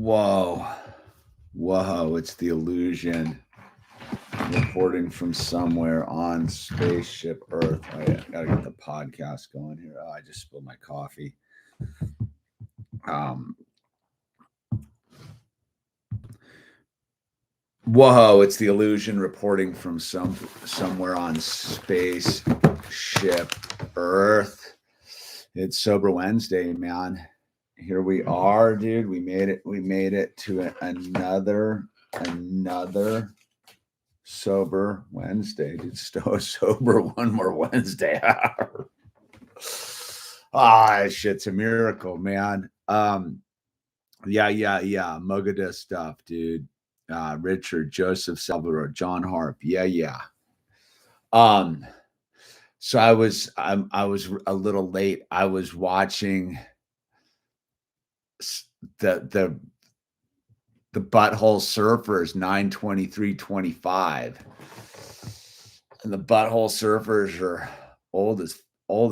Whoa. Whoa, it's the illusion reporting from somewhere on spaceship Earth. Oh, yeah, gotta get the podcast going here. Oh, I just spilled my coffee. Whoa, it's the illusion reporting from somewhere on spaceship Earth. It's Sober Wednesday, man. Here we are, dude. We made it. We made it to another Sober Wednesday, dude. Sober one more Wednesday. Shit's a miracle, man. Yeah. Mugada stuff, dude. Richard, Joseph, Salvador, John Harp. Yeah. So I was a little late. I was watching the Butthole Surfers 9/23/25, and the Butthole Surfers are old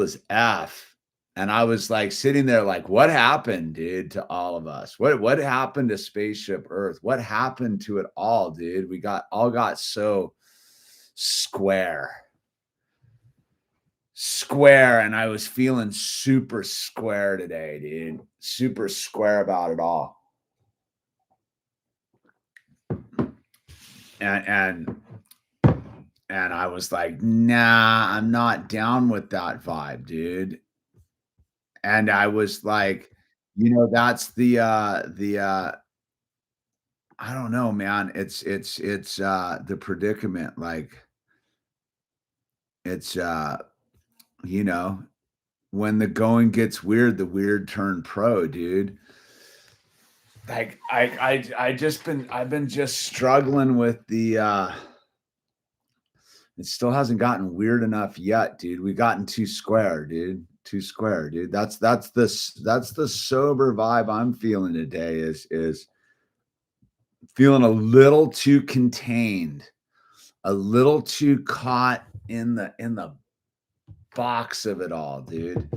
as F. And I was like sitting there like, what happened, dude, to all of us? What happened to Spaceship Earth? What happened to it all, dude? We got so square. And I was feeling super square today, dude. Super square about it all. And I was like, nah, I'm not down with that vibe, dude. And I was like, that's the I don't know, man. It's the predicament. Like, it's when the going gets weird, the weird turn pro, dude. Like I've been just struggling with the it still hasn't gotten weird enough yet, dude. We've gotten too square, dude. Too square, dude. That's the sober vibe I'm feeling today is feeling a little too contained, a little too caught in the box of it all, dude.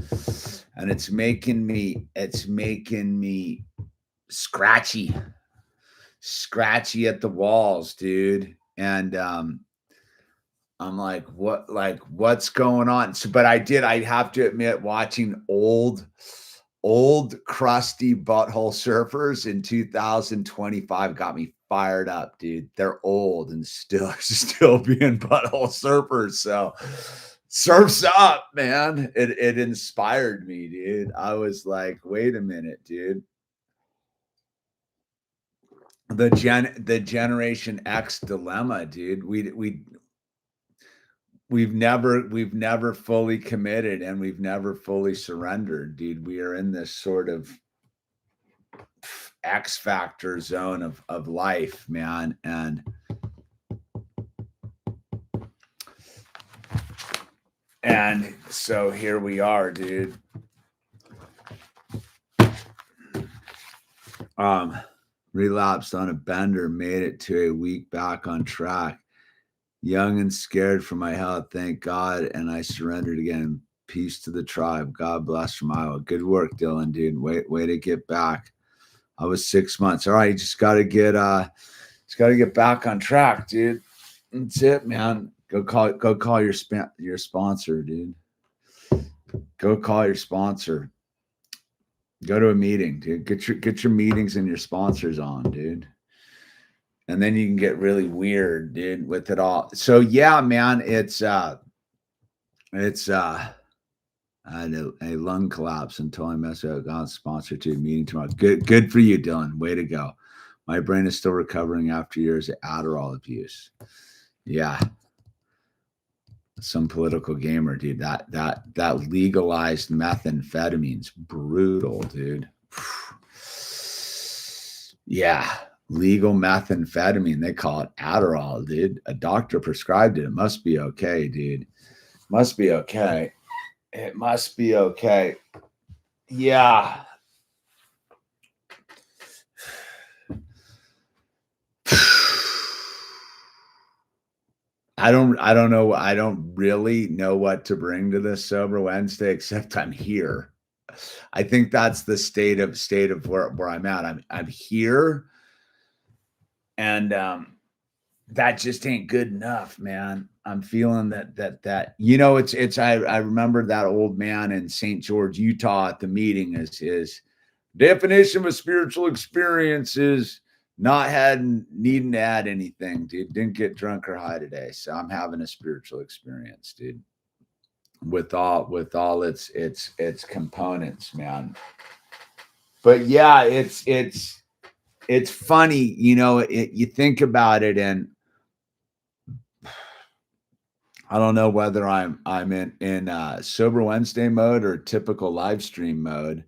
And it's making me scratchy at the walls, dude. And I'm like, what's going on? So, but I have to admit, watching old crusty Butthole Surfers in 2025 got me fired up, dude. They're old and still being Butthole Surfers. So surf's up, man. It inspired me, dude. I was like, wait a minute, dude. The Generation X dilemma, dude. We've never fully committed, and we've never fully surrendered, dude. We are in this sort of X factor zone of life, man. And so here we are, dude. Relapsed on a bender, made it to a week back on track. Young and scared for my health, thank God, and I surrendered again. Peace to the tribe. God bless from Iowa. Good work, Dylan, dude. Way to get back. I was 6 months. All right, you just gotta get back on track, dude. That's it, man. Go call your sponsor, dude. Go call your sponsor. Go to a meeting, dude. Get your meetings and your sponsors on, dude. And then you can get really weird, dude, with it all. So yeah, man, I had a lung collapse until I messed up. Got sponsored to a meeting tomorrow. Good for you, Dylan. Way to go. My brain is still recovering after years of Adderall abuse. Yeah. Some political gamer, dude. That legalized methamphetamine's brutal, dude. Yeah. Legal methamphetamine. They call it Adderall, dude. A doctor prescribed it. It must be okay, dude. Must be okay. It must be okay. Yeah. I don't know. I don't really know what to bring to this Sober Wednesday, except I'm here. I think that's the state of where I'm at. I'm here, and that just ain't good enough, man. I'm feeling that I remember that old man in St. George, Utah at the meeting is his definition of a spiritual experience is not needing to add anything, dude. Didn't get drunk or high today. So I'm having a spiritual experience, dude. With all its components, man. But yeah, it's funny, you think about it, and I don't know whether I'm in sober Wednesday mode or typical live stream mode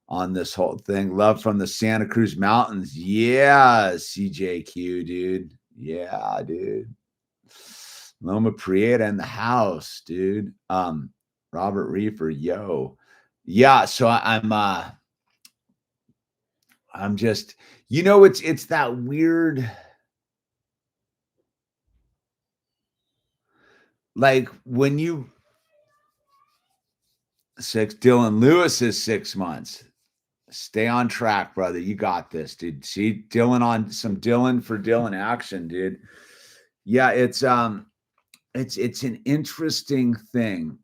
on this whole thing. Love from the Santa Cruz Mountains. Yeah, CJQ, dude. Yeah, dude. Loma Prieta in the house, dude. Robert Reefer, yo. Yeah, so I'm just, it's that weird, like when Dylan Lewis is 6 months. Stay on track, brother. You got this, dude. See Dylan on some Dylan for Dylan action, dude. Yeah, it's an interesting thing.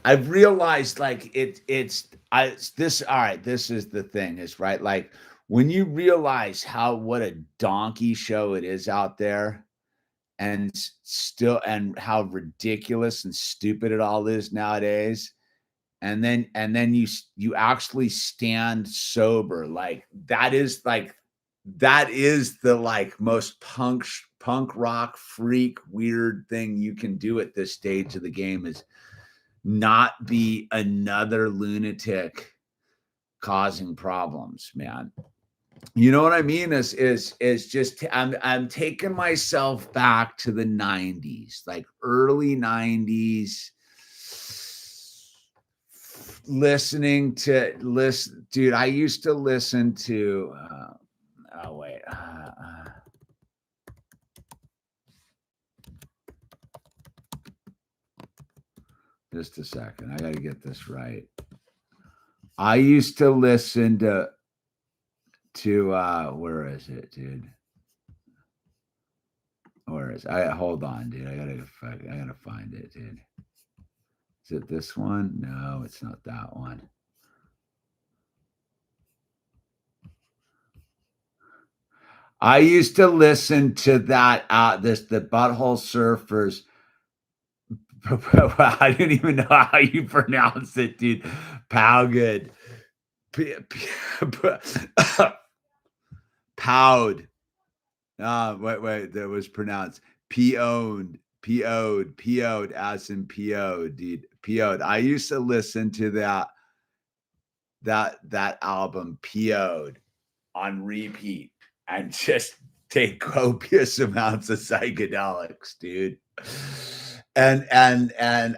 I've realized like this all right, this is the thing is right. Like when you realize what a donkey show it is out there, and and how ridiculous and stupid it all is nowadays, and then you actually stand sober, like that is the like most punk rock freak weird thing you can do at this stage of the game is not be another lunatic causing problems, man. You know what I mean? Is just I'm taking myself back to the 90s, like early 90s, dude. I used to listen to oh wait. Just a second. I got to get this right. I used to listen to where is it, dude? Where is hold on, dude. I gotta find it, dude. Is it this one? No, it's not that one. I used to listen to that the Butthole Surfers. I didn't even know how you pronounce it, dude. Powgood. Powd. Wait, that was pronounced P-O'd, as in P-O'd, dude. P-O'd. I used to listen to that album, P-O'd, on repeat and just take copious amounts of psychedelics, dude. And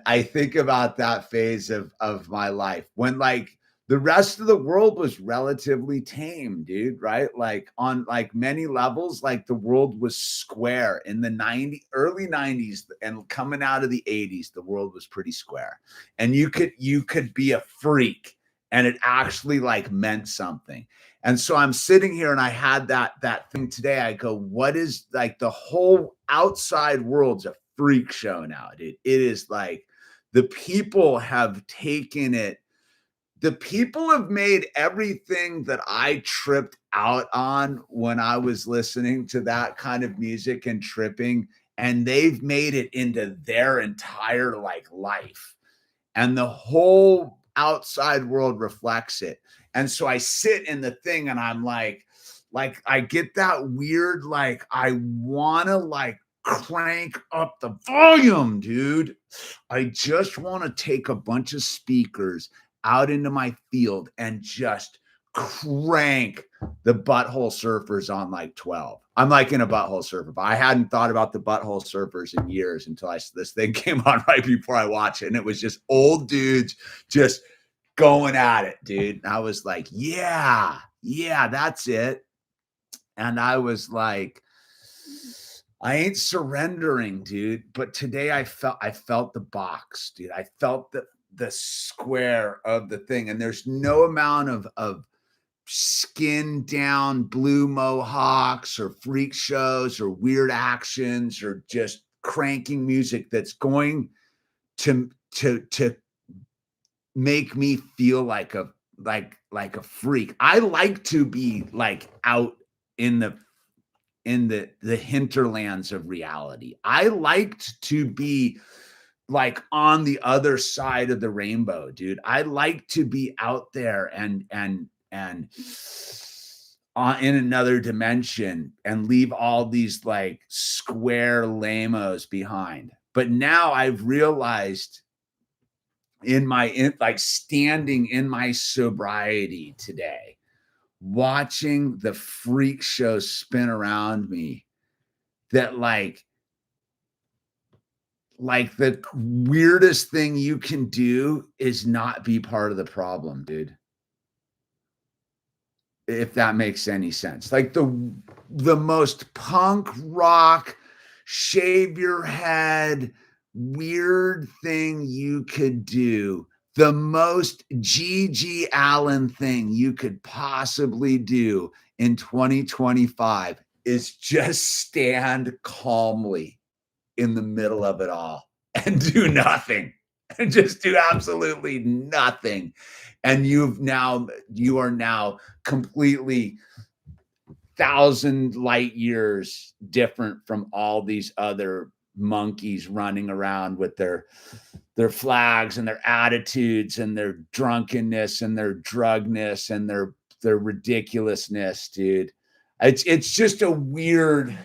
I think about that phase of my life when like the rest of the world was relatively tame, dude, right? Like on like many levels, like the world was square in the early 90s and coming out of the 80s, the world was pretty square. And you could be a freak and it actually like meant something. And so I'm sitting here and I had that thing today. I go, what is like the whole outside world's a freak show now, dude. It is like the people have taken it. The people have made everything that I tripped out on when I was listening to that kind of music and tripping, and they've made it into their entire like life. And the whole outside world reflects it. And so I sit in the thing and I'm like I get that weird, like, I want to like crank up the volume, dude. I just want to take a bunch of speakers out into my field and just crank the Butthole Surfers on like 12. I'm like in a Butthole Surfer, but I hadn't thought about the Butthole Surfers in years until this thing came on right before I watched it. And it was just old dudes just going at it, dude. And I was like, yeah, that's it. And I was like, I ain't surrendering, dude. But today I felt the box, dude. I felt the square of the thing. And there's no amount of skin down blue mohawks or freak shows or weird actions or just cranking music that's going to make me feel like a freak. I like to be like out in the hinterlands of reality. I liked to be like on the other side of the rainbow, dude. I like to be out there and in another dimension and leave all these like square lamos behind. But now I've realized like standing in my sobriety today, watching the freak show spin around me, that like the weirdest thing you can do is not be part of the problem, dude. If that makes any sense. Like the most punk rock, shave your head, weird thing you could do, the most G.G. Allen thing you could possibly do in 2025 is just stand calmly in the middle of it all and do nothing, and just do absolutely nothing. And you are now completely 1,000 light years different from all these other monkeys running around with their flags and their attitudes and their drunkenness and their drugness and their ridiculousness, dude. It's just a weird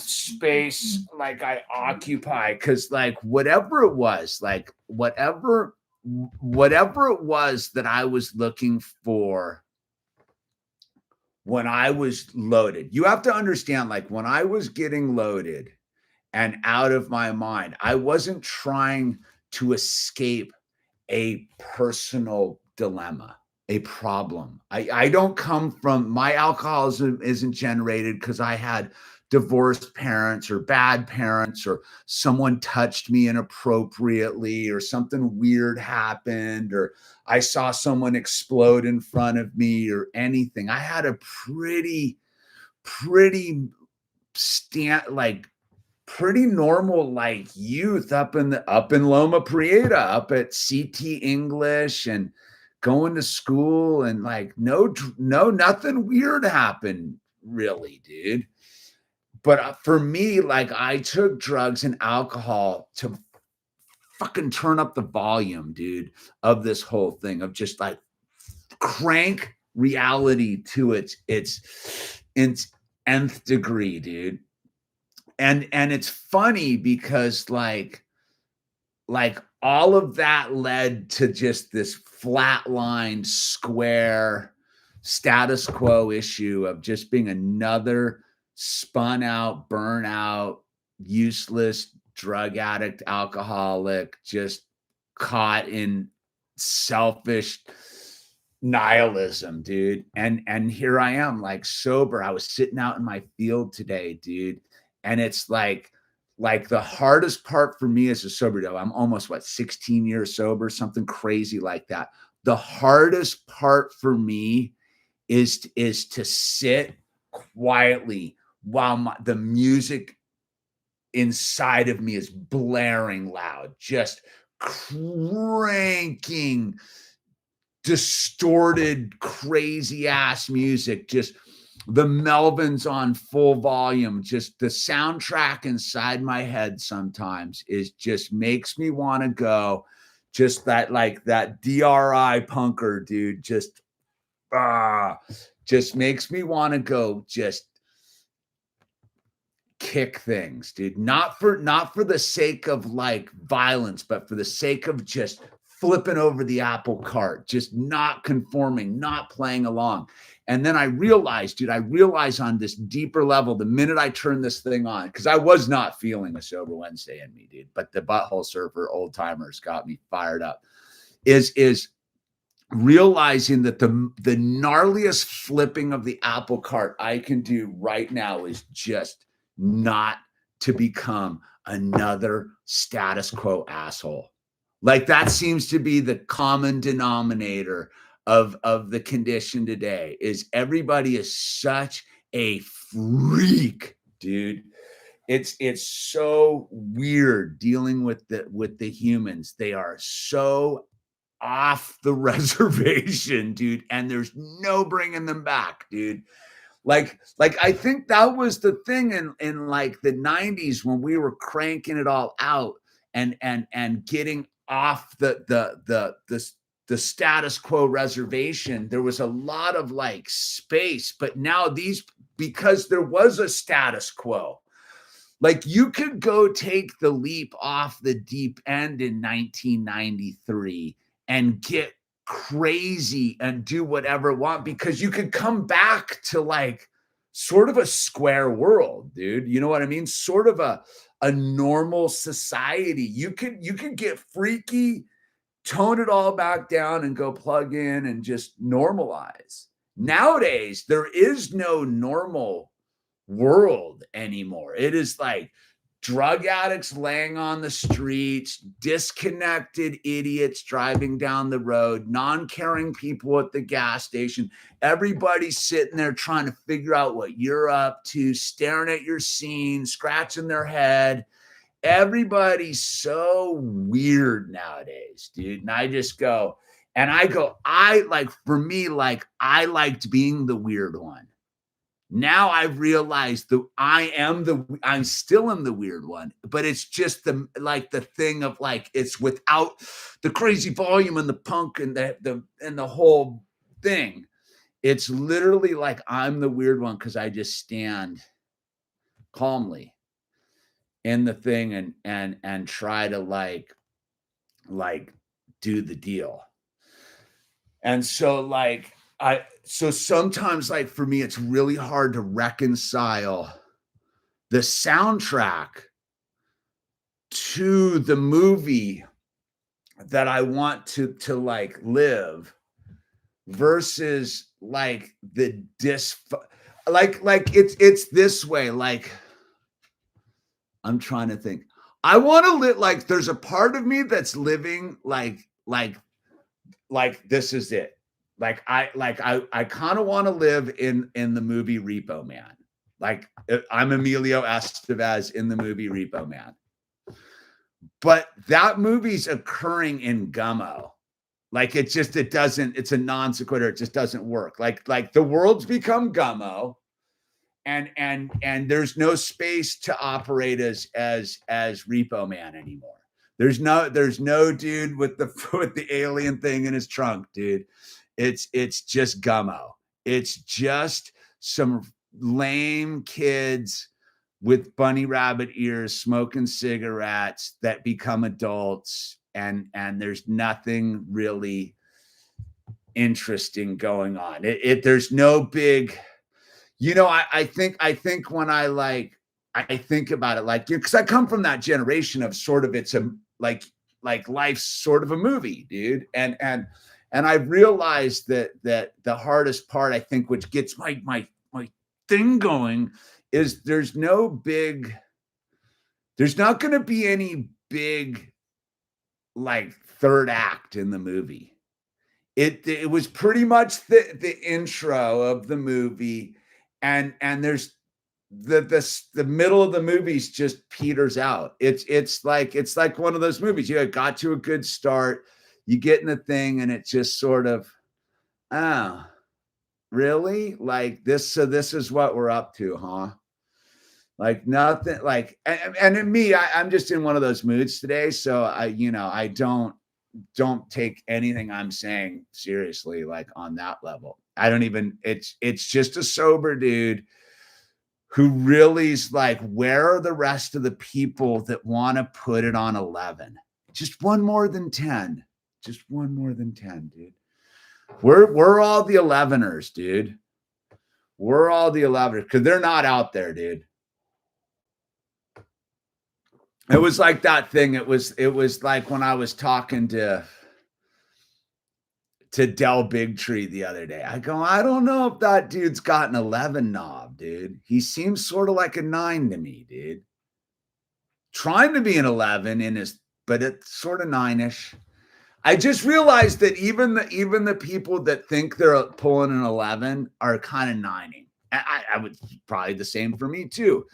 space like I occupy, because like whatever it was that I was looking for when I was loaded. You have to understand, like when I was getting loaded and out of my mind, I wasn't trying to escape a personal dilemma, a problem. I don't come from, my alcoholism isn't generated because I had divorced parents or bad parents or someone touched me inappropriately or something weird happened or I saw someone explode in front of me or anything. I had a pretty normal like youth up in Loma Prieta, up at CT English and going to school, and like no nothing weird happened really, dude. But for me, like I took drugs and alcohol to fucking turn up the volume, dude, of this whole thing, of just like crank reality to its nth degree, dude. And it's funny because like all of that led to just this flatline square status quo issue of just being another spun out, burnout, useless drug addict, alcoholic, just caught in selfish nihilism, dude. And here I am, like sober. I was sitting out in my field today, dude. And it's like the hardest part for me as a sober, though, I'm almost 16 years sober, something crazy like that. The hardest part for me is to sit quietly while the music inside of me is blaring loud, just cranking distorted, crazy ass music, just the Melvins on full volume. Just the soundtrack inside my head sometimes is just makes me want to go, just that like that DRI punker, dude, just makes me want to go just kick things, dude. Not for the sake of like violence, but for the sake of just flipping over the apple cart, just not conforming, not playing along. And then I realized on this deeper level, the minute I turned this thing on, because I was not feeling a sober Wednesday in me, dude, but the butthole surfer old timers got me fired up, is realizing that the gnarliest flipping of the apple cart I can do right now is just not to become another status quo asshole. Like that seems to be the common denominator of the condition today is everybody is such a freak, dude. It's so weird dealing with the humans. They are so off the reservation, dude, and there's no bringing them back, dude. Like I think that was the thing in like the 90s when we were cranking it all out and getting off the status quo reservation. There was a lot of like space, but now these, because there was a status quo, like you could go take the leap off the deep end in 1993 and get crazy and do whatever you want because you could come back to like sort of a square world, dude. You know what I mean? Sort of a normal society. You could get freaky, tone it all back down and go plug in and just normalize. Nowadays, there is no normal world anymore. It is like drug addicts laying on the streets, disconnected idiots driving down the road, non-caring people at the gas station. Everybody's sitting there trying to figure out what you're up to, staring at your scene, scratching their head. Everybody's so weird nowadays, dude. And I just go, I like, for me, like I liked being the weird one. Now I've realized that I'm still in the weird one, but it's just the thing of like, it's without the crazy volume and the punk and the whole thing. It's literally like I'm the weird one because I just stand calmly in the thing and try to like do the deal. And so like so sometimes like for me it's really hard to reconcile the soundtrack to the movie that I want to like live versus like the like it's this way. Like I'm trying to think. I want to live like there's a part of me that's living like this is it. I kind of want to live in the movie Repo Man. Like I'm Emilio Estevez in the movie Repo Man. But that movie's occurring in Gummo. Like it's a non sequitur. It just doesn't work. Like the world's become Gummo and there's no space to operate as Repo Man anymore. There's no dude with the alien thing in his trunk, dude. It's just Gummo. It's just some lame kids with bunny rabbit ears smoking cigarettes that become adults, and there's nothing really interesting going on. There's no big, I think when I think about it, like, because I come from that generation of sort of, it's a like life's sort of a movie, dude. And I've realized that the hardest part, I think, which gets my thing going, is there's not going to be any big like third act in the movie. It was pretty much the intro of the movie, and there's the middle of the movies just peters out. It's like one of those movies. You got to a good start, you get in the thing, and it just sort of, oh, really? Like this? So this is what we're up to, huh? Like nothing. Like, and in me, I'm just in one of those moods today. So I don't take anything I'm saying seriously, like on that level. I don't even. It's just a sober dude who really is like, where are the rest of the people that want to put it on 11? Just one more than 10. Just one more than 10, dude. We're all the 11ers, dude. We're all the 11ers because they're not out there, dude. It was like that thing. It was like when I was talking to Del Bigtree the other day. I go, I don't know if that dude's got an 11 knob, dude. He seems sort of like a 9 to me, dude. Trying to be an 11 in his, but it's sort of 9-ish. I just realized that even the people that think they're pulling an 11 are kind of 9ing. I would probably the same for me too.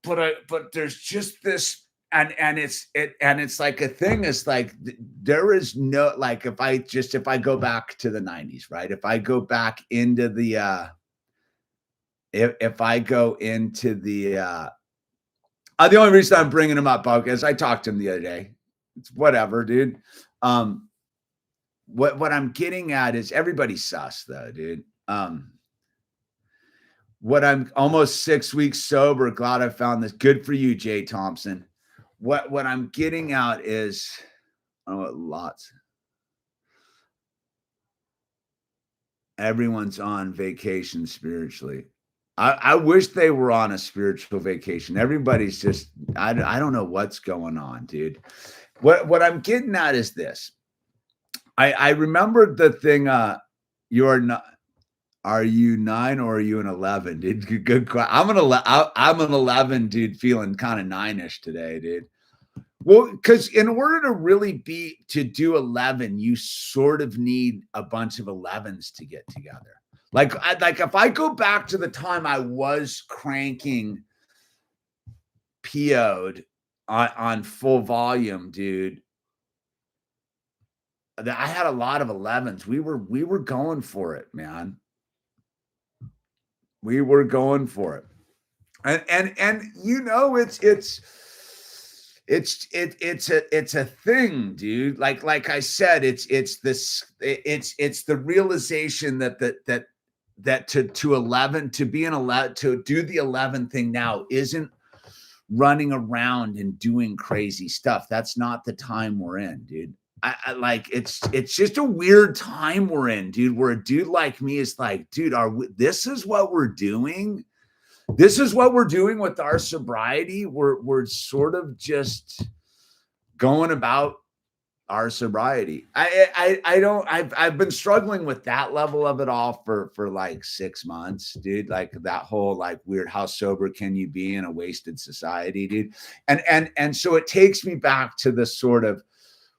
But there's just this, and it's like a thing. It's like there is no, like, if I go back to the 90s, right? If I go back into the if I go into the only reason I'm bringing him up is I talked to him the other day. It's whatever, dude. What I'm getting at is everybody's sus though, dude. What I'm almost 6 weeks sober. Glad I found this. Good for you, Jay Thompson. What I'm getting at is, lots. Everyone's on vacation spiritually. I wish they were on a spiritual vacation. Everybody's just, I don't know what's going on, dude. What I'm getting at is this. I remembered the thing, you're not, are you 9 or are you an 11, dude? Good question. I'm an 11, dude, feeling kind of 9-ish today, dude. Well, because in order to really do 11, you sort of need a bunch of 11s to get together. Like if I go back to the time I was cranking PO'd on full volume, dude, I had a lot of 11s. We were going for it, man. We were going for it. And you know, it's a thing, dude. Like I said, it's the realization that to 11, to be an 11, to do the 11 thing now isn't running around and doing crazy stuff. That's not the time we're in, dude. I like, it's just a weird time we're in, dude, where a dude like me is like, dude, this is what we're doing. This is what we're doing with our sobriety. We're sort of just going about our sobriety. I've been struggling with that level of it all for like 6 months, dude. Like that whole like weird, how sober can you be in a wasted society, dude? And so it takes me back to the sort of,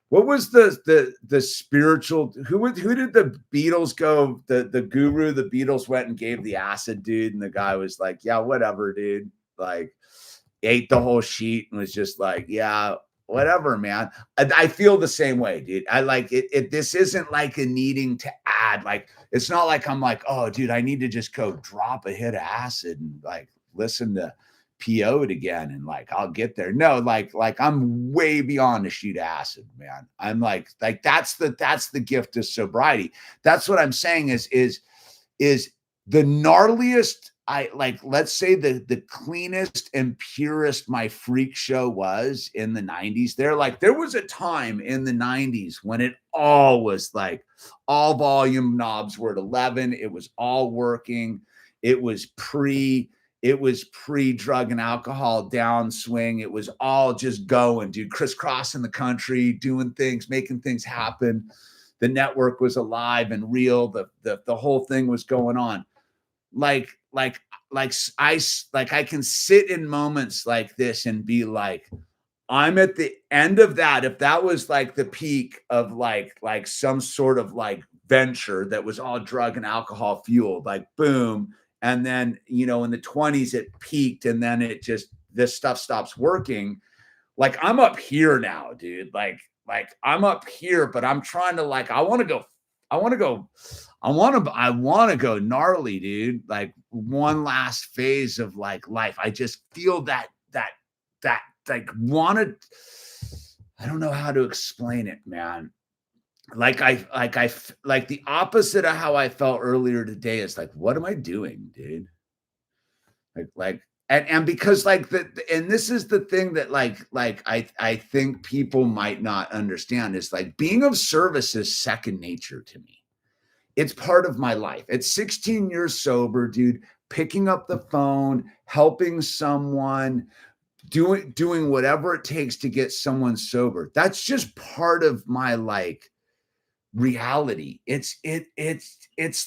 what was the spiritual, who did the Beatles go, the guru, the Beatles went and gave the acid, dude, and the guy was like, yeah, whatever, dude. Like, ate the whole sheet and was just like, yeah, whatever, man. I feel the same way, dude. I like it. This isn't like a needing to add. Like, it's not like I'm like, oh, dude, I need to just go drop a hit of acid and like listen to PO'd again and like I'll get there. No, like I'm way beyond a sheet of acid, man. I'm like that's the gift of sobriety. That's what I'm saying is the gnarliest. I like, let's say the cleanest and purest my freak show was in the 90s. There was a time in the 90s when it all was like, all volume knobs were at 11. It was all working. It was pre drug and alcohol downswing. It was all just going, dude, crisscrossing the country, doing things, making things happen. The network was alive and real. The whole thing was going on. I can sit in moments like this and be like, I'm at the end of that. If that was like the peak of like some sort of like venture that was all drug and alcohol fueled, like boom. And then, you know, in the 20s, it peaked and then it just, this stuff stops working. Like I'm up here now, dude. Like I'm up here, but I'm trying to like, I want to go gnarly, dude. Like one last phase of like life. I just feel that like I don't know how to explain it, man. Like the opposite of how I felt earlier today is like, what am I doing, dude? And because and this is the thing that I think people might not understand is like being of service is second nature to me. It's part of my life. At 16 years sober, dude, picking up the phone, helping someone, doing whatever it takes to get someone sober. That's just part of my like reality. It's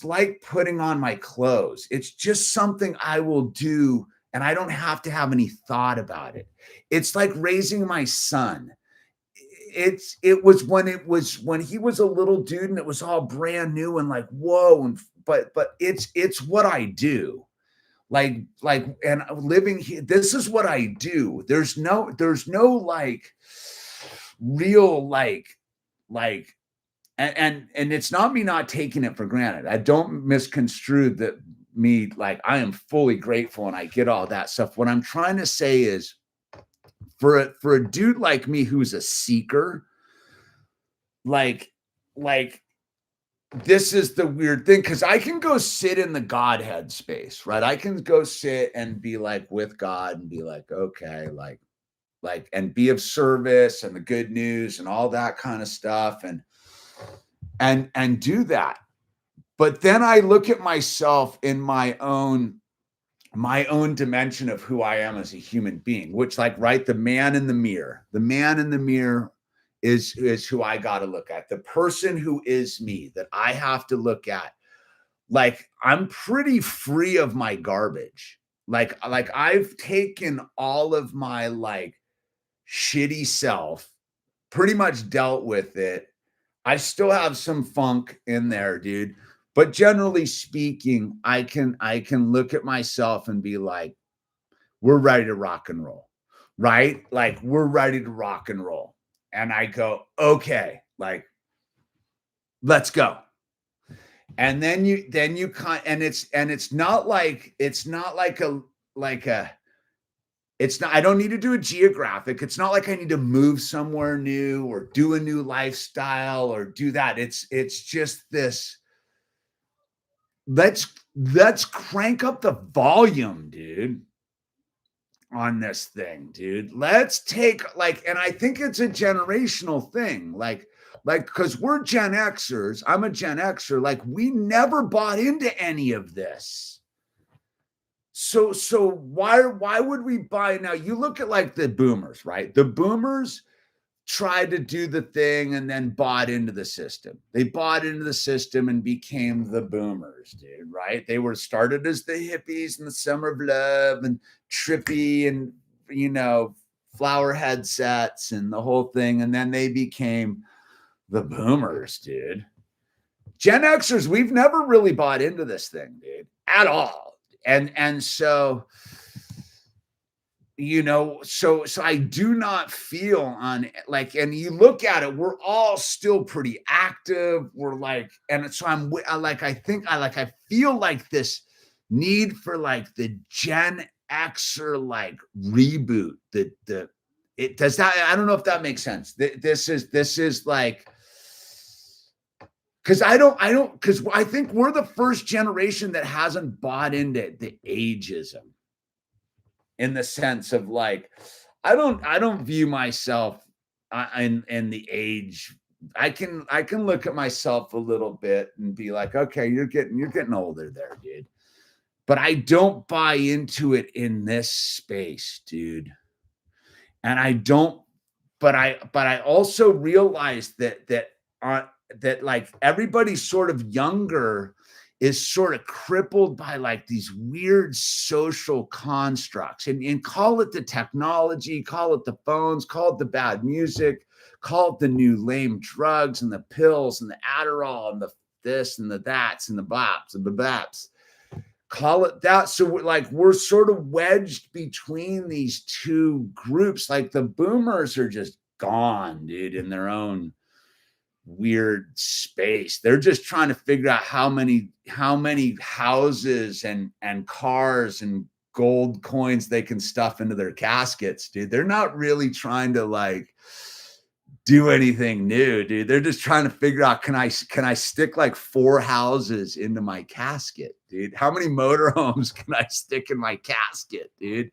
like putting on my clothes. It's just something I will do, and I don't have to have any thought about it. It's like raising my son. It was when he was a little dude and it was all brand new and like whoa, and but it's what I do. And living here, this is what I do. There's no like real like and it's not me not taking it for granted. I don't misconstrue that me, like I am fully grateful and I get all that stuff. What I'm trying to say is for a dude like me who's a seeker, like this is the weird thing, because I can go sit in the Godhead space, right? I can go sit and be like with God and be like, okay, like and be of service and the good news and all that kind of stuff and do that. But then I look at myself in my own dimension of who I am as a human being, which like, right, the man in the mirror is who I got to look at. The person who is me that I have to look at. Like I'm pretty free of my garbage. Like I've taken all of my like shitty self, pretty much dealt with it. I still have some funk in there, dude. But generally speaking, I can look at myself and be like, we're ready to rock and roll, right? Like we're ready to rock and roll. And I go, okay, like, let's go. And then you and it's not like I don't need to do a geographic. It's not like I need to move somewhere new or do a new lifestyle or do that. It's just this. Let's crank up the volume, dude, on this thing, dude. Let's take and I think it's a generational thing. Like, because we're Gen Xers, I'm a Gen Xer, like we never bought into any of this. So why would we buy now? You look at like the boomers, right? The boomers tried to do the thing and then bought into the system. They bought into the system and became the boomers, dude, right? They were started as the hippies and the summer of love and trippy and, you know, flower headsets and the whole thing. And then they became the boomers, dude. Gen Xers, we've never really bought into this thing, dude, at all. And so, you know, so I do not feel on like, and you look at it, we're all still pretty active. We're like, and so I feel like this need for like the Gen Xer like reboot it does that. I don't know if that makes sense. This is like, because I think we're the first generation that hasn't bought into the ageism, in the sense of like, I don't view myself in the age. I can look at myself a little bit and be like, okay, you're getting older there, dude. But I don't buy into it in this space, dude. And I don't, but I also realize that like everybody sort of younger is sort of crippled by like these weird social constructs, and call it the technology, call it the phones, call it the bad music, call it the new lame drugs and the pills and the Adderall and the this and the that's and the bops and the baps. Call it that. So we're sort of wedged between these two groups. Like the boomers are just gone, dude, in their own weird space. They're just trying to figure out how many houses and cars and gold coins they can stuff into their caskets, dude. They're not really trying to like do anything new, dude. They're just trying to figure out, can I stick like 4 houses into my casket, dude? How many motorhomes can I stick in my casket, dude?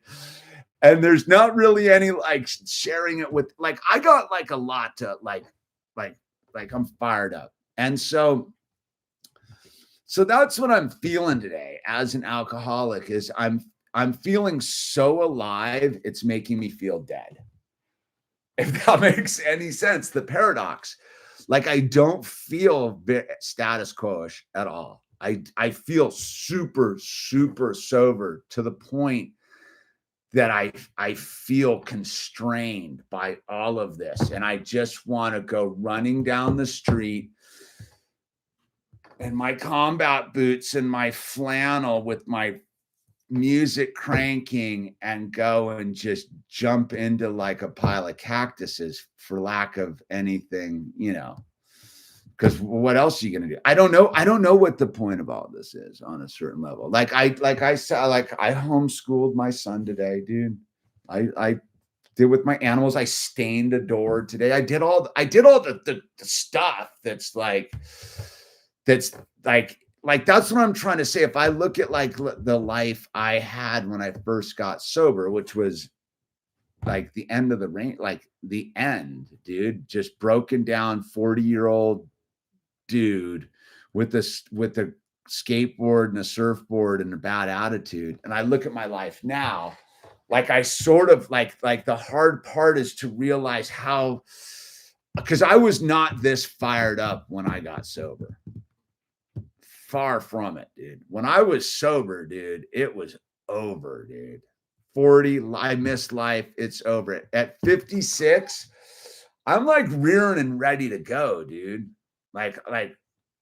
And there's not really any like sharing it with, like, I got like a lot to like I'm fired up. And so that's what I'm feeling today as an alcoholic, is I'm feeling so alive, it's making me feel dead. If that makes any sense, the paradox. Like I don't feel status quo-ish at all. I feel super, super sober to the point that I feel constrained by all of this. And I just want to go running down the street in my combat boots and my flannel with my music cranking and go and just jump into like a pile of cactuses, for lack of anything, because what else are you gonna do? I don't know what the point of all this is on a certain level. Like I said, like I homeschooled my son today, dude. I did with my animals. I stained a door today. I did all the stuff that's like that's that's what I'm trying to say. If I look at like the life I had when I first got sober, which was like the end of the rain, like the end, dude, just broken down 40-year-old dude with a skateboard and a surfboard and a bad attitude. And I look at my life now, like I sort of like the hard part is to realize how, because I was not this fired up when I got sober. Far from it, dude. When I was sober, dude, it was over, dude. 40, I missed life. It's over. At 56, I'm like rearing and ready to go, dude. Like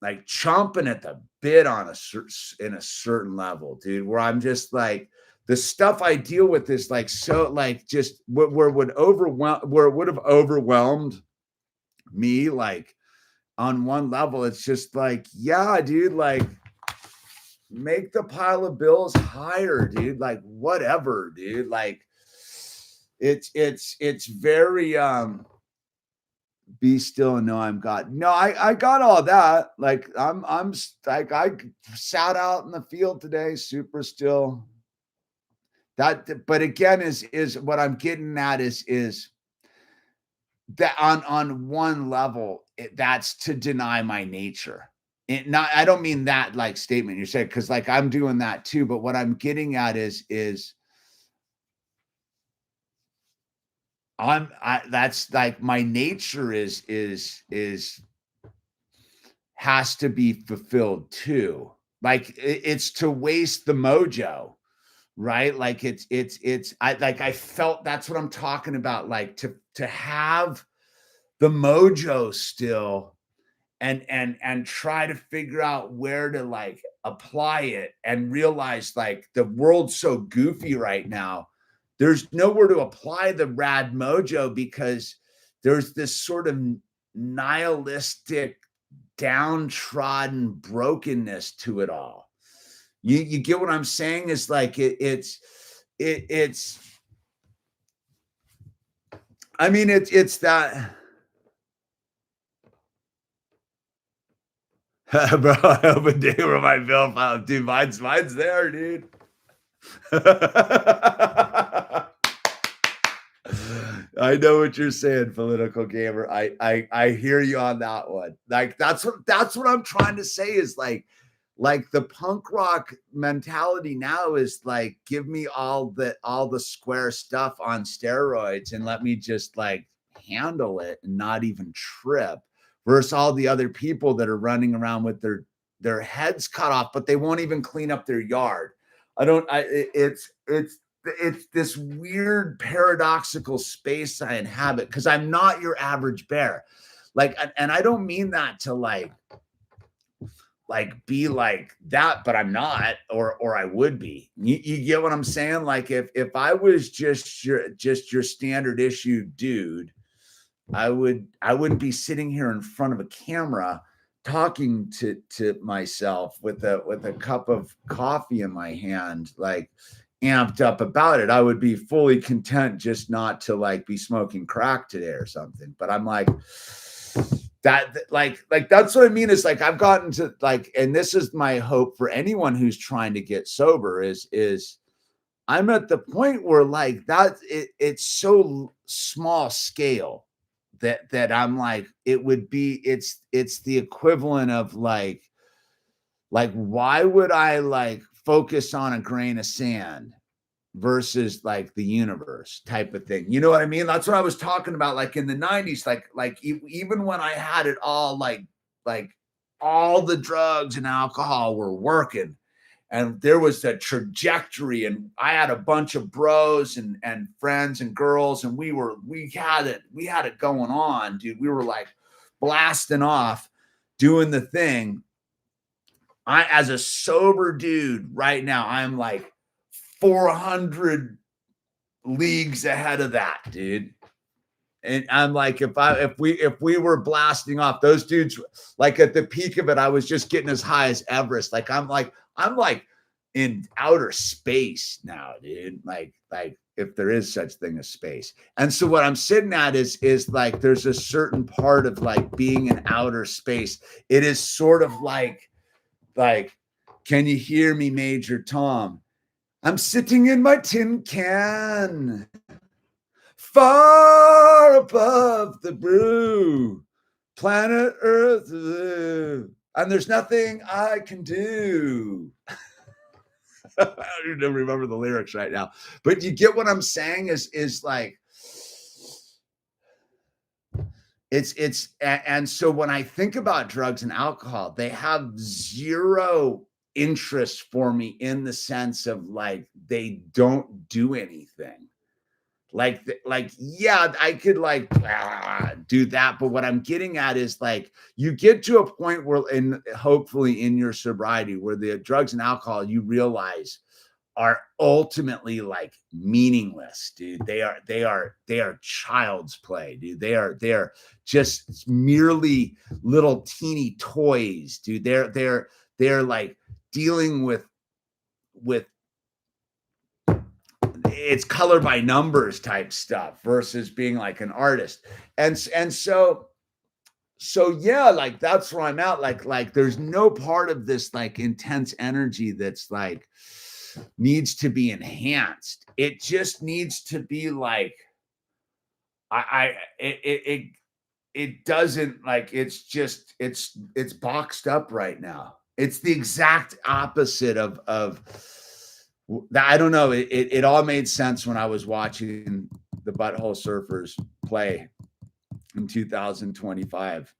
chomping at the bit in a certain level, dude, where I'm just like, the stuff I deal with is like, so like just where it would have overwhelmed me, like on one level, it's just like, yeah, dude, like make the pile of bills higher, dude. Like whatever, dude. Like it's very be still and know I'm God. No, I got all that. Like I'm like I sat out in the field today, super still. That, but again, is what I'm getting at is that on one level, that's to deny my nature. I don't mean that like statement you said, because like I'm doing that too. But what I'm getting at is that's like my nature is has to be fulfilled too. Like it's to waste the mojo, right? Like I felt that's what I'm talking about. Like to have the mojo still and try to figure out where to like apply it and realize like the world's so goofy right now. There's nowhere to apply the rad mojo because there's this sort of nihilistic, downtrodden brokenness to it all. You get what I'm saying? Is like it's I mean it's that. Bro, I have a day where my bill file, dude. Mine's there, dude. I know what you're saying, political gamer. I hear you on that one. Like that's what I'm trying to say is like the punk rock mentality now is like, give me all the square stuff on steroids and let me just like handle it and not even trip, versus all the other people that are running around with their heads cut off, but they won't even clean up their yard. It's this weird paradoxical space I inhabit because I'm not your average bear. Like, and I don't mean that to like be like that, but I'm not, or I would be. You get what I'm saying? Like if I was just your standard issue dude, I wouldn't be sitting here in front of a camera talking to myself with a cup of coffee in my hand, like amped up about it. I would be fully content just not to like be smoking crack today or something. But I'm like that, like that's what I mean is like I've gotten to like, and this is my hope for anyone who's trying to get sober is I'm at the point where like that it's so small scale that I'm like, it would be, it's the equivalent of like why would I like focus on a grain of sand versus like the universe type of thing. You know what I mean? That's what I was talking about. Like in the 90s, even when I had it all, like all the drugs and alcohol were working, and there was a trajectory, and I had a bunch of bros and friends and girls, and we had it going on, dude. We were like blasting off, doing the thing. As a sober dude right now, I'm like 400 leagues ahead of that, dude. And I'm like, if we were blasting off, those dudes, like at the peak of it, I was just getting as high as Everest. Like I'm like in outer space now, dude. Like if there is such thing as space. And so what I'm sitting at is like there's a certain part of like being in outer space. It is sort of like, can you hear me, Major Tom? I'm sitting in my tin can, far above the brew, planet Earth, and there's nothing I can do. I don't even remember the lyrics right now, but you get what I'm saying. Is like and so when I think about drugs and alcohol, they have zero interest for me in the sense of like they don't do anything. Like yeah, I could like do that, but what I'm getting at is like you get to a point where, hopefully in your sobriety, where the drugs and alcohol you realize are ultimately like meaningless, dude. They are child's play, dude. They are just merely little teeny toys, dude. They're like dealing with it's color by numbers type stuff versus being like an artist. And so yeah, like that's where I'm at. Like there's no part of this like intense energy that's like needs to be enhanced. It just needs to be like it doesn't, like it's just it's boxed up right now. It's the exact opposite of I don't know. It all made sense when I was watching the Butthole Surfers play in 2025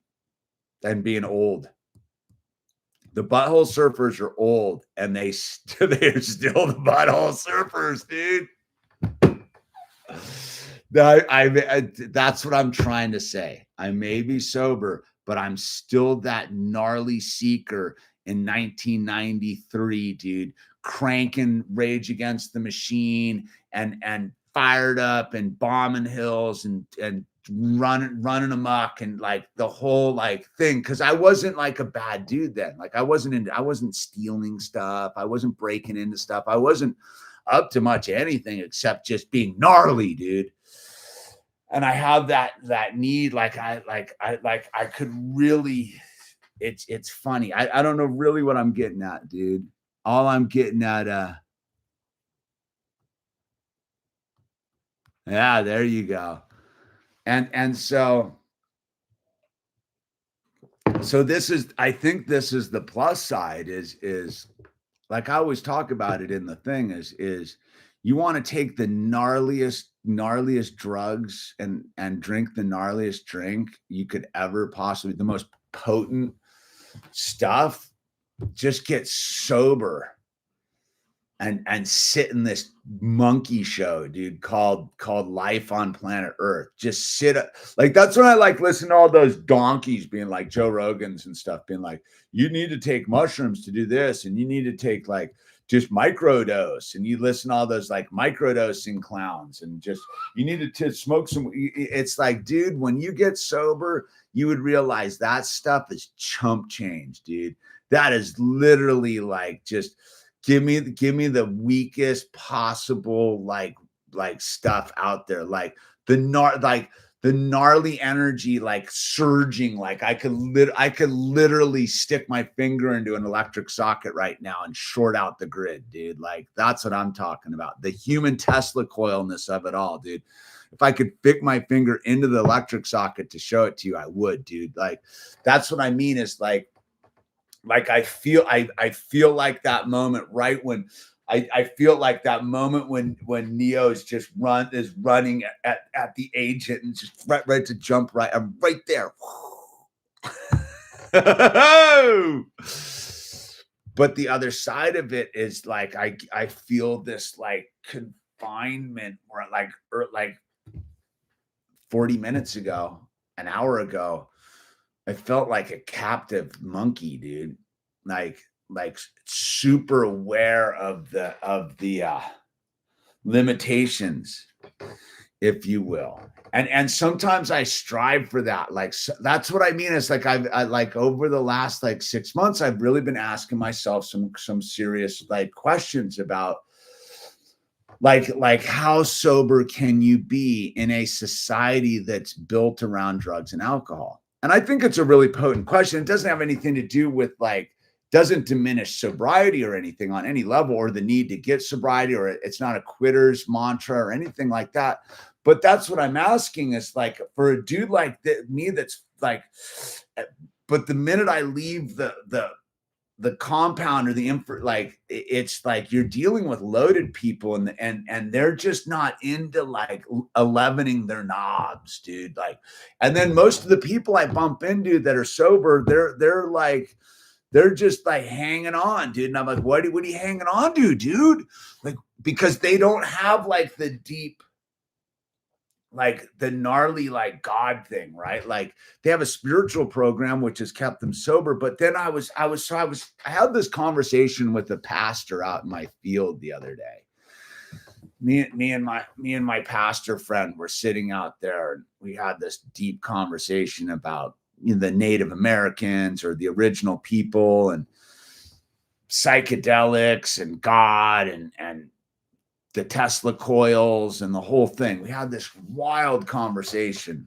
and being old. The Butthole Surfers are old, and they're still the Butthole Surfers, dude. That's what I'm trying to say. I may be sober, but I'm still that gnarly seeker in 1993, dude, cranking Rage Against the Machine and fired up and bombing hills and running amok and like the whole like thing. Cause I wasn't like a bad dude then. Like I wasn't stealing stuff. I wasn't breaking into stuff. I wasn't up to much anything except just being gnarly, dude. And I have that need, I could really, it's funny. I don't know really what I'm getting at, dude. All I'm getting at, yeah, there you go. And so this is, I think this is the plus side is like I always talk about it in the thing is you want to take the gnarliest drugs and drink the gnarliest drink you could ever possibly, the most potent stuff, just get sober and sit in this monkey show, dude, called life on planet Earth. Just sit like, that's when I like listen to all those donkeys being like Joe Rogans and stuff being like, you need to take mushrooms to do this, and you need to take like just microdose, and you listen to all those like microdosing clowns, and just you need to smoke some. It's like, dude, when you get sober, you would realize that stuff is chump change, dude. That is literally like just give me the weakest possible like stuff out there, like the gnarly energy, like surging. Like I could literally stick my finger into an electric socket right now and short out the grid, dude. Like that's what I'm talking about. The human Tesla coilness of it all, dude. If I could fit my finger into the electric socket to show it to you, I would, dude. Like that's what I mean is like I feel like that moment right when I feel like that moment when Neo is just running at the agent and just ready to jump right. I'm right there. But the other side of it is like I feel this like confinement where like 40 minutes ago, an hour ago, I felt like a captive monkey, dude. Like super aware of the limitations, if you will. And sometimes I strive for that. Like, so that's what I mean. It's like I like over the last like 6 months, I've really been asking myself some serious like questions about like how sober can you be in a society that's built around drugs and alcohol? And I think it's a really potent question. It doesn't have anything to do with like, doesn't diminish sobriety or anything on any level, or the need to get sobriety, or it's not a quitter's mantra or anything like that. But that's what I'm asking is like, for a dude like me, that's like, but the minute I leave the compound or the like it's like you're dealing with loaded people and they're just not into like 11ing their knobs, dude. Like, and then most of the people I bump into that are sober, they're just like hanging on, dude. And I'm like, what are you hanging on to, dude? Like, because they don't have like the deep, like the gnarly, like God thing, right? Like they have a spiritual program, which has kept them sober. But then I had this conversation with a pastor out in my field the other day. Me and my pastor friend were sitting out there and we had this deep conversation about, you know, the Native Americans or the original people and psychedelics and God and the Tesla coils and the whole thing. We had this wild conversation.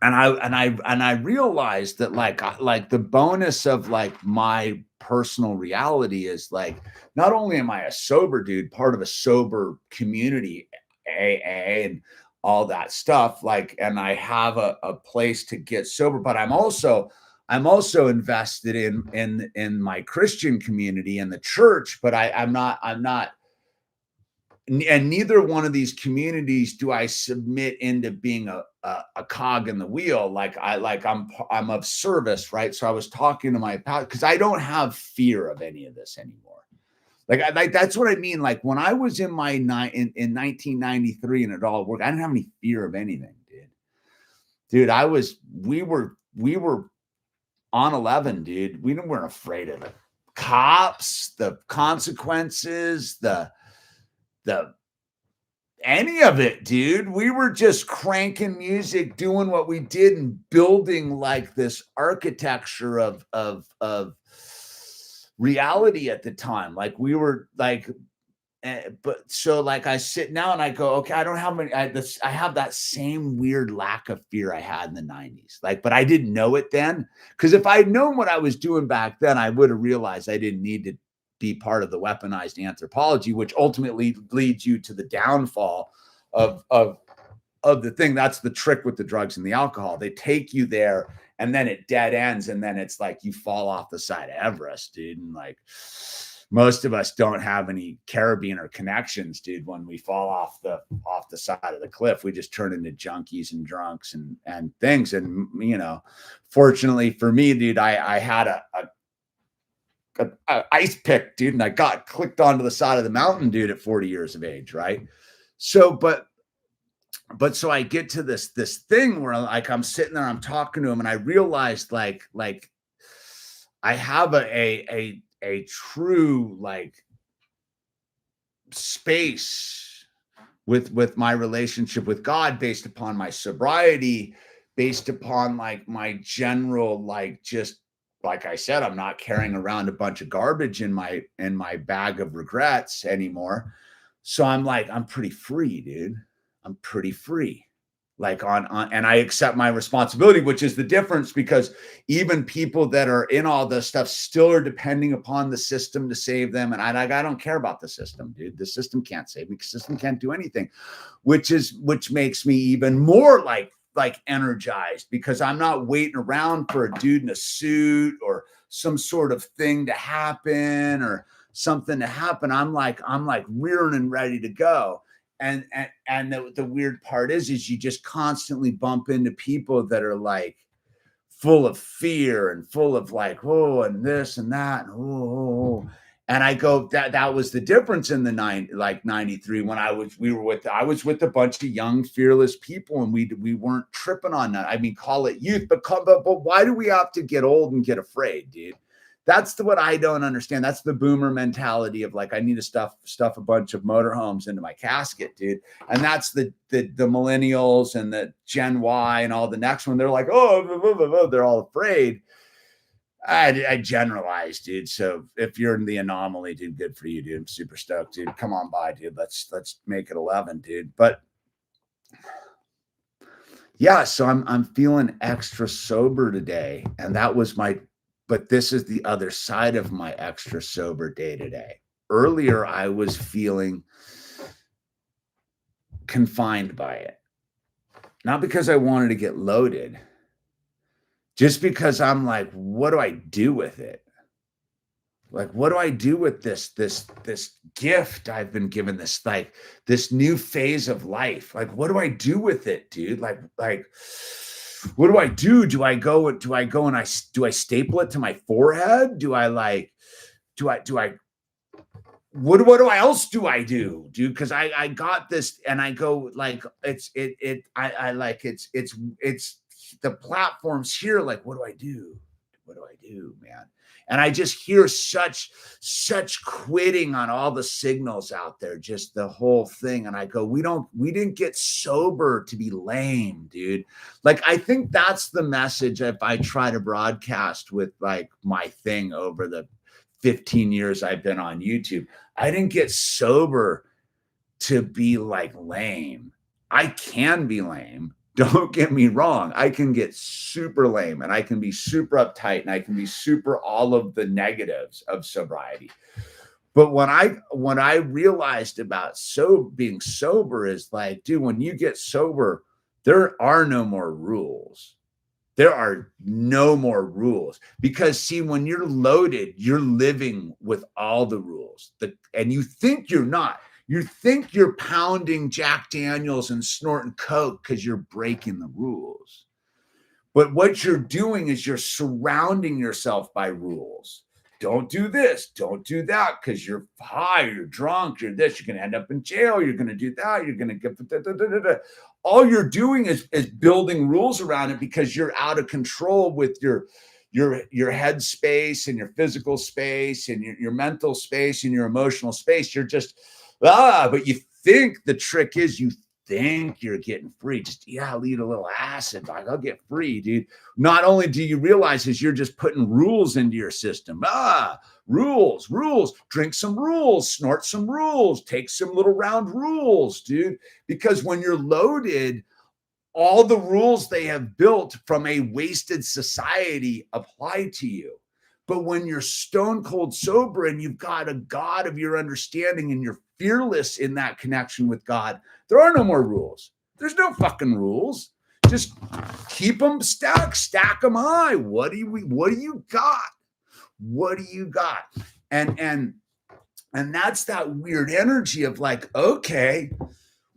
And I realized that like the bonus of like my personal reality is like, not only am I a sober dude, part of a sober community, AA and all that stuff, like, and I have a place to get sober, but I'm also invested in my Christian community and the church, but I'm not, and neither one of these communities do I submit into being a cog in the wheel. I'm of service, right? So I was talking to my pal because I don't have fear of any of this anymore. Like that's what I mean. Like when I was in my in 1993 and it all worked, I didn't have any fear of anything, dude. We were on 11, dude. We weren't afraid of the cops, the consequences, the any of it, dude. We were just cranking music, doing what we did and building like this architecture of reality at the time. Like we were like, but so like I sit now and I go, okay, I don't have any, I have that same weird lack of fear I had in the 90s. Like, but I didn't know it then. Because if I had known what I was doing back then, I would have realized I didn't need to be part of the weaponized anthropology, which ultimately leads you to the downfall of the thing. That's the trick with the drugs and the alcohol. They take you there and then it dead ends. And then it's like you fall off the side of Everest, dude. And like most of us don't have any carabiner connections, dude. When we fall off the side of the cliff, we just turn into junkies and drunks and things. And, you know, fortunately for me, dude, I had a ice pick, dude, and I got clicked onto the side of the mountain, dude, at 40 years of age, right? So, but so I get to this thing where like I'm sitting there, I'm talking to him, and I realized like I have a true like space with my relationship with God based upon my sobriety, based upon like my general like just. Like I said, I'm not carrying around a bunch of garbage in my bag of regrets anymore. So I'm like, I'm pretty free, dude. I'm pretty free. Like on and I accept my responsibility, which is the difference, because even people that are in all this stuff still are depending upon the system to save them. And I don't care about the system, dude. The system can't save me. The system can't do anything, which makes me even more like energized, because I'm not waiting around for a dude in a suit or some sort of thing to happen or something to happen, I'm like rearing and ready to go. And the weird part is you just constantly bump into people that are like full of fear and full of like, oh, and this and that, and oh. And I go, that was the difference in the 93 when I was with a bunch of young, fearless people, and we weren't tripping on that. I mean, call it youth, but why do we have to get old and get afraid, dude? That's what I don't understand. That's the boomer mentality of like, I need to stuff a bunch of motorhomes into my casket, dude. And that's the millennials and the Gen Y and all the next one. They're like, oh, blah, blah, blah, blah. They're all afraid. I generalize, dude. So if you're in the anomaly, dude, good for you, dude. I'm super stoked, dude. Come on by, dude. Let's make it 11, dude. But yeah, so I'm feeling extra sober today, and that was but this is the other side of my extra sober day today. Earlier, I was feeling confined by it. Not because I wanted to get loaded, just because I'm like, what do I do with it? Like, what do I do with this gift I've been given, this new phase of life? Like, what do I do with it, dude? Like, what do I do? Do I go and I staple it to my forehead? What else do I do, dude? Because I got this, and I go like, it's the platforms here. Like, what do I do? What do I do, man? And I just hear such quitting on all the signals out there, just the whole thing. And I go, we didn't get sober to be lame, dude. Like, I think that's the message if I try to broadcast with like my thing over the 15 years I've been on YouTube. I didn't get sober to be like lame. I can be lame. Don't get me wrong. I can get super lame, and I can be super uptight, and I can be super all of the negatives of sobriety. But when I realized about being sober is like, dude, when you get sober, there are no more rules. There are no more rules, because see, when you're loaded, you're living with all the rules, and you think you're not. You think you're pounding Jack Daniels and snorting coke because you're breaking the rules. But what you're doing is you're surrounding yourself by rules. Don't do this. Don't do that, because you're high, you're drunk, you're this, you're going to end up in jail, you're going to do that, you're going to get... All you're doing is building rules around it, because you're out of control with your head space and your physical space and your mental space and your emotional space. You're just... but you think the trick is you think you're getting free. Just, I'll eat a little acid. Like, I'll get free, dude. Not only do you realize is you're just putting rules into your system. Rules. Drink some rules, snort some rules, take some little round rules, dude. Because when you're loaded, all the rules they have built from a wasted society apply to you. But when you're stone cold sober and you've got a God of your understanding and you're fearless in that connection with God, there are no more rules. There's no fucking rules. Just keep them stack them high. What do you got? What do you got? And that's that weird energy of like, okay,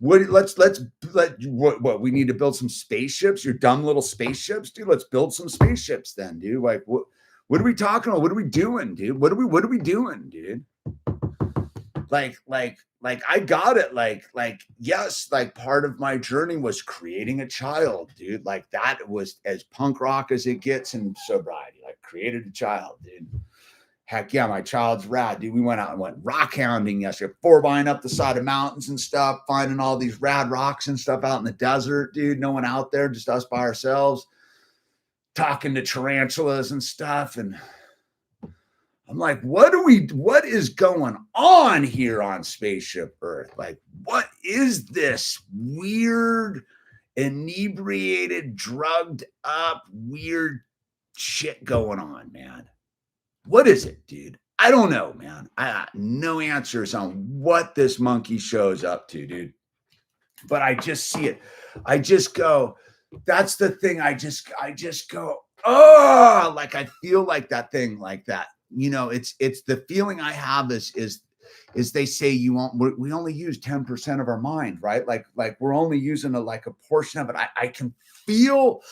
what we need to build some spaceships, your dumb little spaceships, dude. Let's build some spaceships then, dude. Like, what are we talking about? What are we doing, dude? What are we doing, dude? Like I got it. Like, yes, like part of my journey was creating a child, dude. Like that was as punk rock as it gets in sobriety. Like created a child, dude. Heck yeah, my child's rad, dude. We went out and went rock hounding yesterday, 4-bying up the side of mountains and stuff, finding all these rad rocks and stuff out in the desert, dude. No one out there, just us by ourselves, talking to tarantulas and stuff. And I'm like, what is going on here on Spaceship Earth? Like, what is this weird, inebriated, drugged up, weird shit going on, man? What is it, dude? I don't know, man. I got no answers on what this monkey show's up to, dude. But I just see it. I just go, that's the thing. I just go, oh, like I feel like that thing, like that. it's the feeling I have is they say we only use 10% of our mind, right? Like we're only using a portion of it. I can feel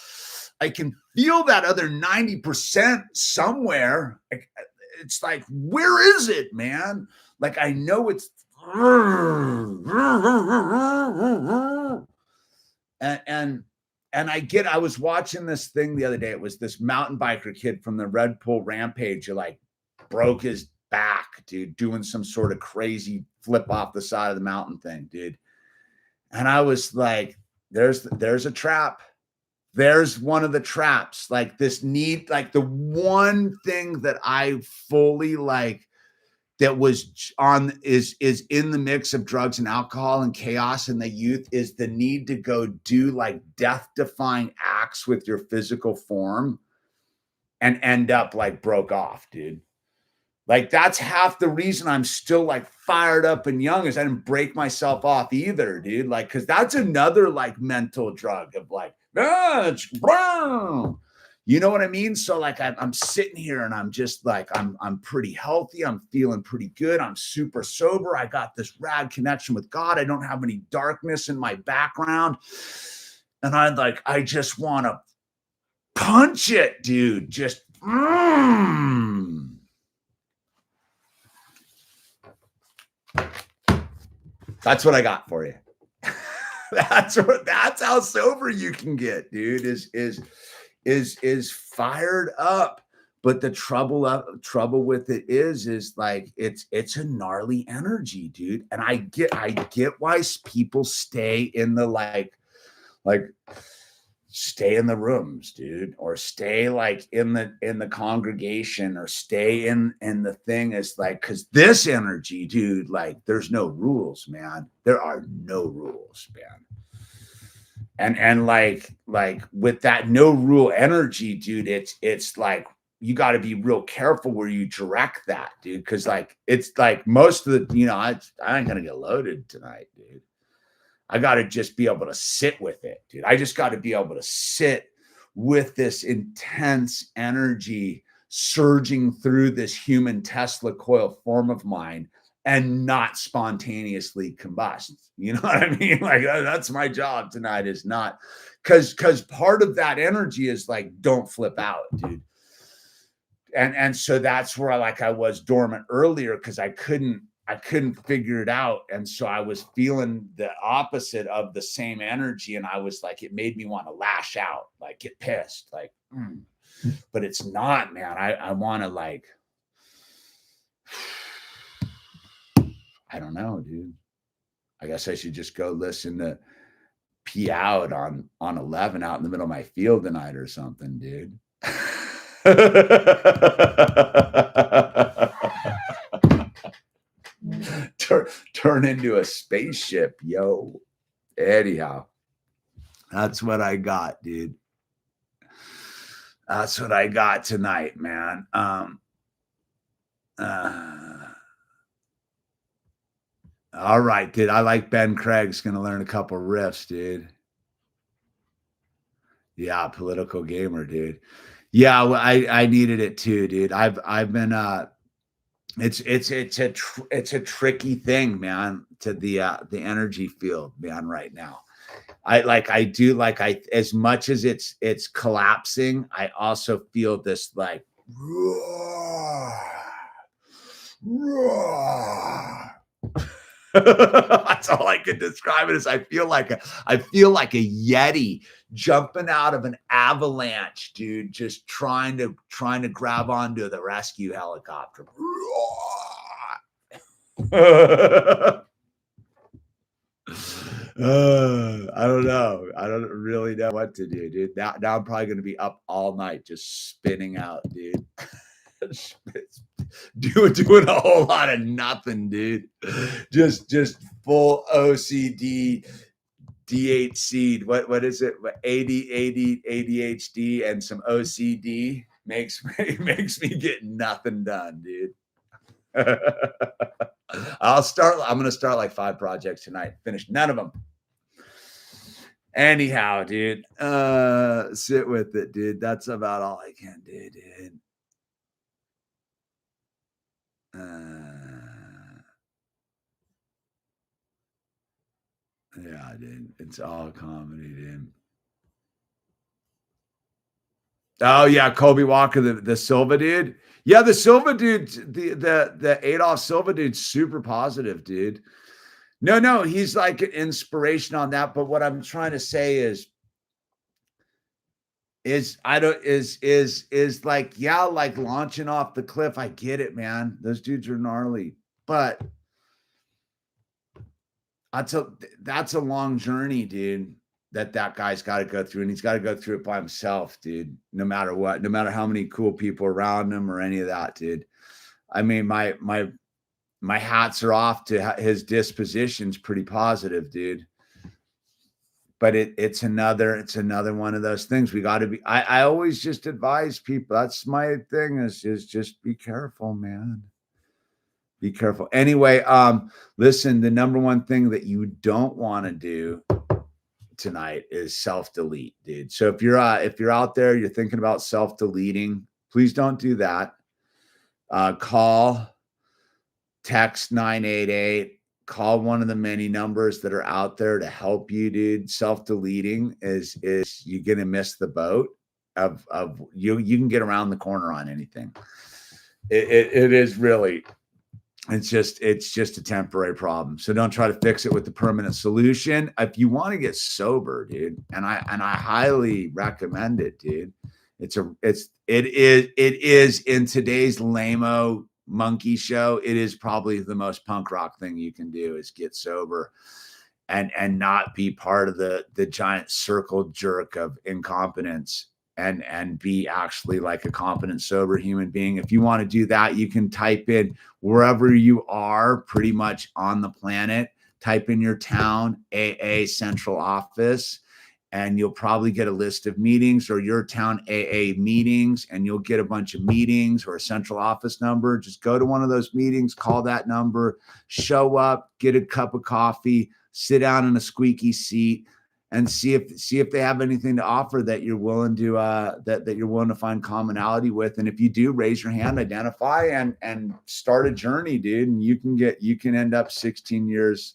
that other 90% somewhere. It's like, where is it, man? Like, I know it's and I was watching this thing the other day. It was this mountain biker kid from the Red Bull Rampage who broke his back, dude, doing some sort of crazy flip off the side of the mountain thing, dude. And I was like, there's a trap. There's one of the traps. Like this need, like the one thing that I fully that was is in the mix of drugs and alcohol and chaos in the youth is the need to go do death-defying acts with your physical form and end up broke off, dude. That's half the reason I'm still fired up and young is I didn't break myself off either, dude. Because that's another mental drug of it's brown. You know what I mean? So I'm sitting here and I'm just I'm pretty healthy. I'm feeling pretty good. I'm super sober. I got this rad connection with God. I don't have any darkness in my background. And I just want to punch it, dude. Just That's what I got for you. That's how sober you can get, dude, is fired up. But the trouble with it is it's a gnarly energy, dude. And I get why people stay in the stay in the rooms, dude, or stay in the congregation, or stay in the thing is because this energy, dude, there's no rules, man. There are no rules, man. And with that no rule energy, dude, it's you got to be real careful where you direct that, dude, because it's most of the, I ain't gonna get loaded tonight, dude. I got to just be able to sit with it, dude. I just got to be able to sit with this intense energy surging through this human Tesla coil form of mine and not spontaneously combust. You know what I mean? That's my job tonight, is not because part of that energy is don't flip out, dude. And so that's where I was dormant earlier, because I couldn't figure it out. And so I was feeling the opposite of the same energy. And I was it made me want to lash out, get pissed, but it's not, man. I want to I don't know, dude. I guess I should just go listen to P Out on 11 out in the middle of my field tonight or something, dude. Turn into a spaceship, yo. Anyhow, that's what I got, dude. That's what I got tonight, man. All right, dude. I like Ben Craig's gonna learn a couple riffs, dude. Yeah, political gamer, dude. Yeah, well, I needed it too, dude. I've been it's a tricky thing, man, to the energy field, man, right now. I do as much as it's collapsing, I also feel this roar. That's all I can describe it as. I feel like a Yeti jumping out of an avalanche, dude, just trying to grab onto the rescue helicopter. I don't know. I don't really know what to do, dude. Now I'm probably going to be up all night just spinning out, dude. doing a whole lot of nothing, dude. Just full OCD, DHC. What is it? ADHD and some OCD makes me get nothing done, dude. I'm gonna start 5 projects tonight. Finish none of them. Anyhow, dude, sit with it, dude. That's about all I can do, dude. Yeah, dude. It's all comedy, dude. Oh yeah, Kobe Walker, the Silva dude. Yeah, the Silva dude, the Adolf Silva dude's super positive, dude. No, he's like an inspiration on that. But what I'm trying to say is like, yeah, like launching off the cliff. I get it, man. Those dudes are gnarly, but that's a long journey, dude. That guy's got to go through, and he's got to go through it by himself, dude. No matter what, no matter how many cool people around him or any of that, dude. I mean, my hats are off to his disposition's pretty positive, dude. But it's another one of those things. We got to be. I always just advise people. That's my thing. Is just be careful, man. Be careful. Anyway, listen. The number one thing that you don't want to do tonight is self-delete, dude. So if you're out there, you're thinking about self-deleting, please don't do that. Call, text 988. Call one of the many numbers that are out there to help you, dude. Self-deleting is you're gonna miss the boat of you can get around the corner on anything. It is really, it's just a temporary problem. So don't try to fix it with the permanent solution. If you want to get sober, dude, and I highly recommend it, dude. It is in today's lame-o monkey show, it is probably the most punk rock thing you can do is get sober and not be part of the giant circle jerk of incompetence and be actually like a competent, sober human being. If you want to do that, you can type in wherever you are pretty much on the planet, type in your town AA central office, and you'll probably get a list of meetings, or your town AA meetings, and you'll get a bunch of meetings or a central office number. Just go to one of those meetings, call that number, show up, get a cup of coffee, sit down in a squeaky seat, and see if they have anything to offer that you're willing to that you're willing to find commonality with. And if you do, raise your hand, identify, and start a journey, dude. And you can end up 16 years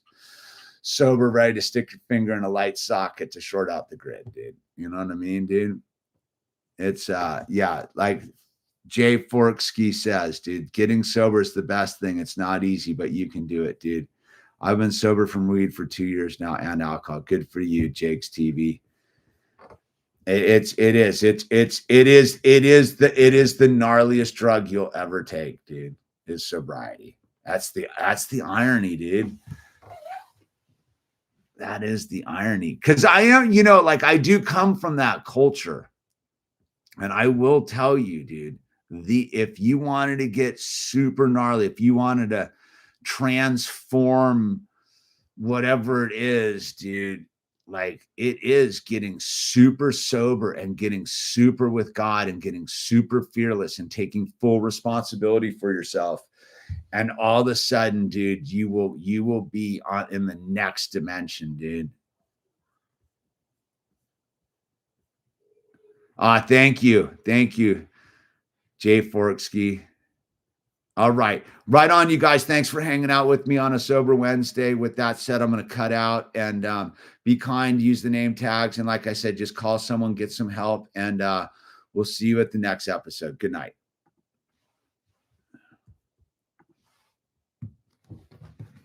sober, ready to stick your finger in a light socket to short out the grid, dude. You know what I mean, dude? It's yeah, like Jay Forksky says, dude, getting sober is the best thing. It's not easy, but you can do it, dude. I've been sober from weed for 2 years now and alcohol. Good for you, Jake's TV. It is the gnarliest drug you'll ever take, dude. Is sobriety. That's the irony, dude. That is the irony. Because I am, like I do come from that culture. And I will tell you, dude, if you wanted to get super gnarly, if you wanted to transform whatever it is, dude, like it is getting super sober and getting super with God and getting super fearless and taking full responsibility for yourself. And all of a sudden, dude, you will be in the next dimension, dude. Thank you, Jay Forksky. All right on, you guys. Thanks for hanging out with me on a Sober Wednesday. With that said, I'm going to cut out, and be kind, use the name tags, and like I said, just call someone, get some help, and we'll see you at the next episode. Good night.